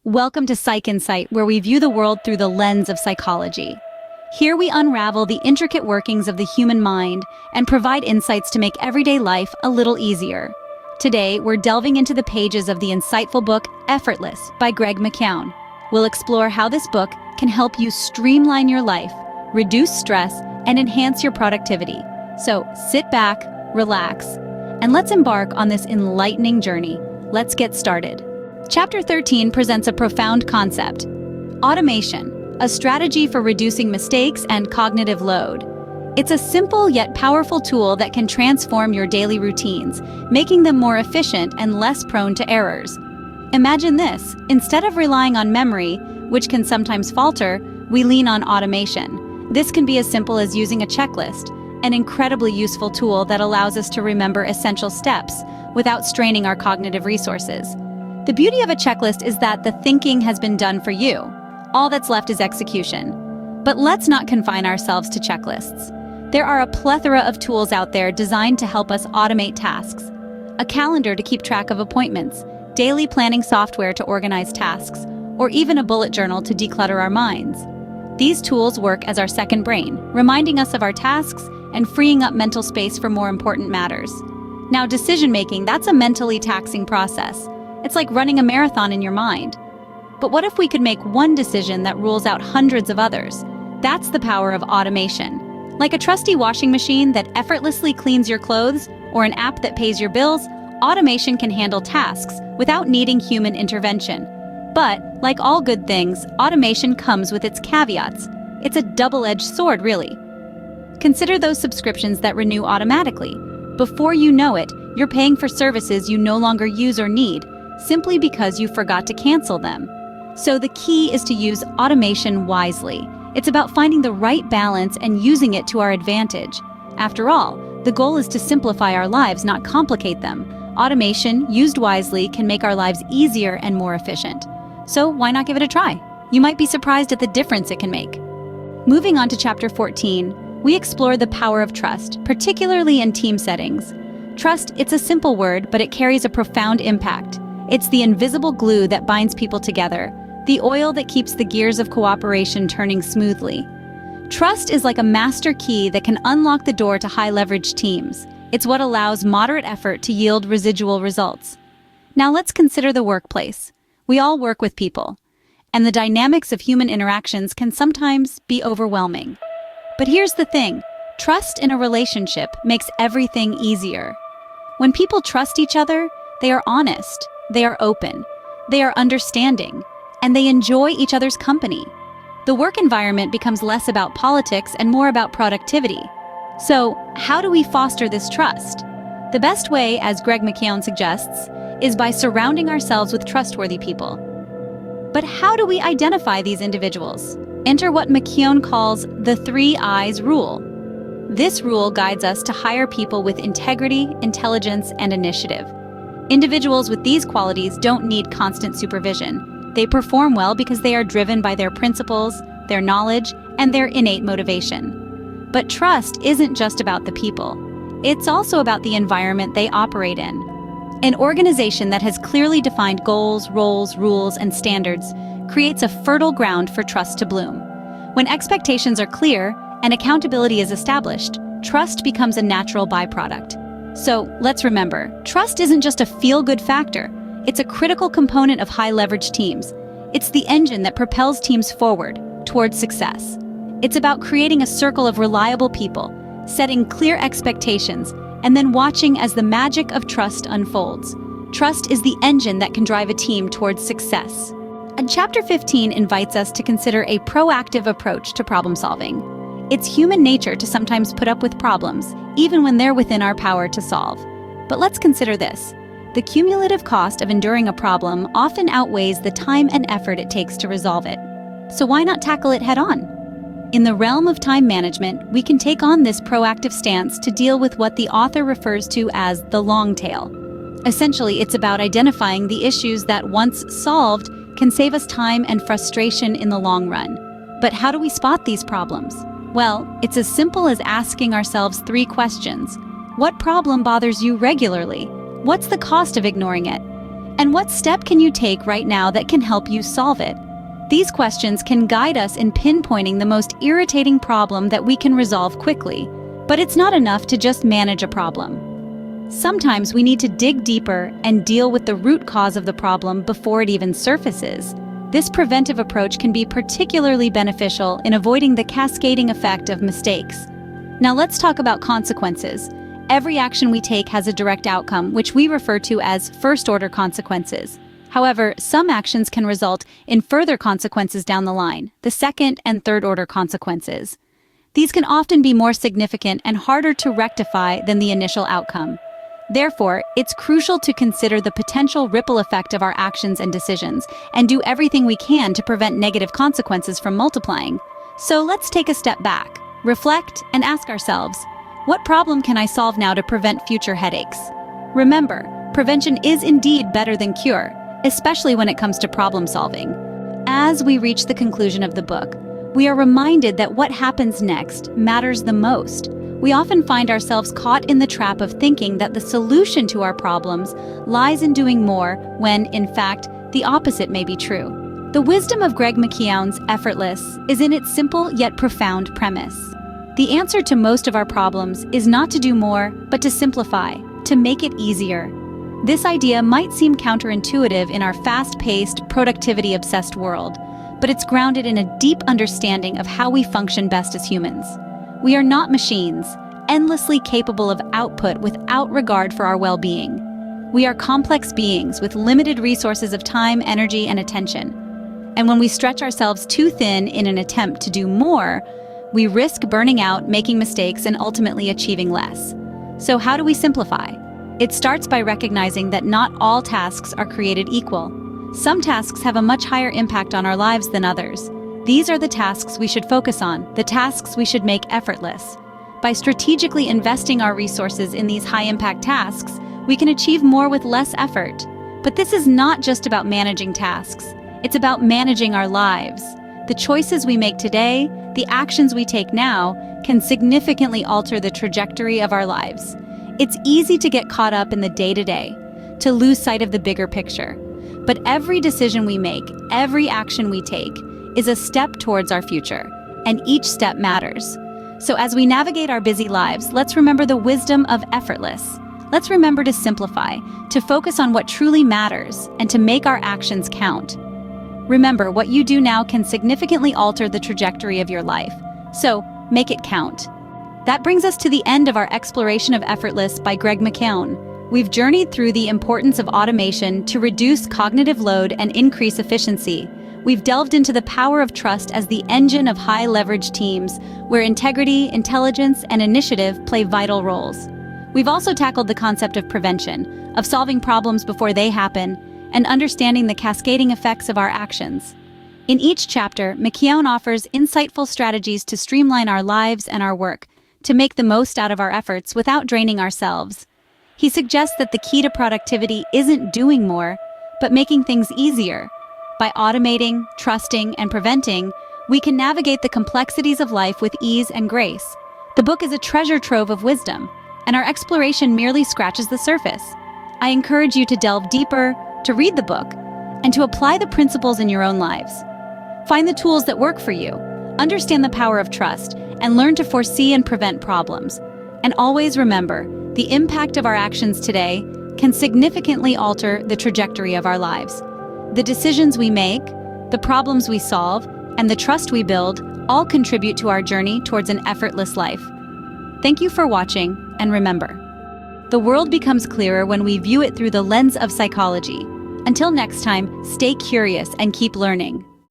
Welcome to Psych Insight, where we view the world through the lens of psychology. Here we unravel the intricate workings of the human mind and provide insights to make everyday life a little easier. Today, we're delving into the pages of the insightful book Effortless by Greg McKeown. We'll explore how this book can help you streamline your life, reduce stress, and enhance your productivity. So sit back, relax, and let's embark on this enlightening journey. Let's get started. Chapter 13 presents a profound concept: automation, a strategy for reducing mistakes and cognitive load. It's a simple yet powerful tool that can transform your daily routines, making them more efficient and less prone to errors. Imagine this: instead of relying on memory, which can sometimes falter, we lean on automation. This can be as simple as using a checklist, an incredibly useful tool that allows us to remember essential steps without straining our cognitive resources. The beauty of a checklist is that the thinking has been done for you. All that's left is execution. But let's not confine ourselves to checklists. There are a plethora of tools out there designed to help us automate tasks. A calendar to keep track of appointments, daily planning software to organize tasks, or even a bullet journal to declutter our minds. These tools work as our second brain, reminding us of our tasks and freeing up mental space for more important matters. Now, decision-making, that's a mentally taxing process. It's like running a marathon in your mind. But what if we could make one decision that rules out hundreds of others? That's the power of automation. Like a trusty washing machine that effortlessly cleans your clothes or an app that pays your bills, automation can handle tasks without needing human intervention. But, like all good things, automation comes with its caveats. It's a double-edged sword, really. Consider those subscriptions that renew automatically. Before you know it, you're paying for services you no longer use or need, simply because you forgot to cancel them. So the key is to use automation wisely. It's about finding the right balance and using it to our advantage. After all, the goal is to simplify our lives, not complicate them. Automation, used wisely, can make our lives easier and more efficient. So why not give it a try? You might be surprised at the difference it can make. Moving on to Chapter 14, we explore the power of trust, particularly in team settings. Trust, it's a simple word, but it carries a profound impact. It's the invisible glue that binds people together, the oil that keeps the gears of cooperation turning smoothly. Trust is like a master key that can unlock the door to high-leverage teams. It's what allows moderate effort to yield residual results. Now let's consider the workplace. We all work with people, and the dynamics of human interactions can sometimes be overwhelming. But here's the thing: trust in a relationship makes everything easier. When people trust each other, they are honest, they are open, they are understanding, and they enjoy each other's company. The work environment becomes less about politics and more about productivity. So, how do we foster this trust? The best way, as Greg McKeown suggests, is by surrounding ourselves with trustworthy people. But how do we identify these individuals? Enter what McKeown calls the 3 I's rule. This rule guides us to hire people with integrity, intelligence, and initiative. Individuals with these qualities don't need constant supervision. They perform well because they are driven by their principles, their knowledge, and their innate motivation. But trust isn't just about the people. It's also about the environment they operate in. An organization that has clearly defined goals, roles, rules, and standards creates a fertile ground for trust to bloom. When expectations are clear and accountability is established, trust becomes a natural byproduct. So let's remember, trust isn't just a feel-good factor. It's a critical component of high-leverage teams. It's the engine that propels teams forward towards success. It's about creating a circle of reliable people, setting clear expectations, and then watching as the magic of trust unfolds. Trust is the engine that can drive a team towards success. And Chapter 15 invites us to consider a proactive approach to problem solving. It's human nature to sometimes put up with problems, even when they're within our power to solve. But let's consider this: the cumulative cost of enduring a problem often outweighs the time and effort it takes to resolve it. So why not tackle it head-on? In the realm of time management, we can take on this proactive stance to deal with what the author refers to as the long tail. Essentially, it's about identifying the issues that, once solved, can save us time and frustration in the long run. But how do we spot these problems? Well, it's as simple as asking ourselves 3 questions. What problem bothers you regularly? What's the cost of ignoring it? And what step can you take right now that can help you solve it? These questions can guide us in pinpointing the most irritating problem that we can resolve quickly. But it's not enough to just manage a problem. Sometimes we need to dig deeper and deal with the root cause of the problem before it even surfaces. This preventive approach can be particularly beneficial in avoiding the cascading effect of mistakes. Now let's talk about consequences. Every action we take has a direct outcome, which we refer to as first-order consequences. However, some actions can result in further consequences down the line, the second and third-order consequences. These can often be more significant and harder to rectify than the initial outcome. Therefore, it's crucial to consider the potential ripple effect of our actions and decisions, and do everything we can to prevent negative consequences from multiplying. So let's take a step back, reflect, and ask ourselves, what problem can I solve now to prevent future headaches? Remember, prevention is indeed better than cure, especially when it comes to problem solving. As we reach the conclusion of the book, we are reminded that what happens next matters the most. We often find ourselves caught in the trap of thinking that the solution to our problems lies in doing more when, in fact, the opposite may be true. The wisdom of Greg McKeown's Effortless is in its simple yet profound premise. The answer to most of our problems is not to do more, but to simplify, to make it easier. This idea might seem counterintuitive in our fast-paced, productivity-obsessed world, but it's grounded in a deep understanding of how we function best as humans. We are not machines, endlessly capable of output without regard for our well-being. We are complex beings with limited resources of time, energy, and attention. And when we stretch ourselves too thin in an attempt to do more, we risk burning out, making mistakes, and ultimately achieving less. So how do we simplify? It starts by recognizing that not all tasks are created equal. Some tasks have a much higher impact on our lives than others. These are the tasks we should focus on, the tasks we should make effortless. By strategically investing our resources in these high-impact tasks, we can achieve more with less effort. But this is not just about managing tasks. It's about managing our lives. The choices we make today, the actions we take now, can significantly alter the trajectory of our lives. It's easy to get caught up in the day-to-day, to lose sight of the bigger picture. But every decision we make, every action we take, is a step towards our future, and each step matters. So as we navigate our busy lives, let's remember the wisdom of Effortless. Let's remember to simplify, to focus on what truly matters, and to make our actions count. Remember, what you do now can significantly alter the trajectory of your life. So, make it count. That brings us to the end of our exploration of Effortless by Greg McKeown. We've journeyed through the importance of automation to reduce cognitive load and increase efficiency. We've delved into the power of trust as the engine of high-leverage teams, where integrity, intelligence, and initiative play vital roles. We've also tackled the concept of prevention, of solving problems before they happen, and understanding the cascading effects of our actions. In each chapter, McKeown offers insightful strategies to streamline our lives and our work, to make the most out of our efforts without draining ourselves. He suggests that the key to productivity isn't doing more, but making things easier. By automating, trusting, and preventing, we can navigate the complexities of life with ease and grace. The book is a treasure trove of wisdom, and our exploration merely scratches the surface. I encourage you to delve deeper, to read the book, and to apply the principles in your own lives. Find the tools that work for you, understand the power of trust, and learn to foresee and prevent problems. And always remember, the impact of our actions today can significantly alter the trajectory of our lives. The decisions we make, the problems we solve, and the trust we build all contribute to our journey towards an effortless life. Thank you for watching, and remember, the world becomes clearer when we view it through the lens of psychology. Until next time, stay curious and keep learning.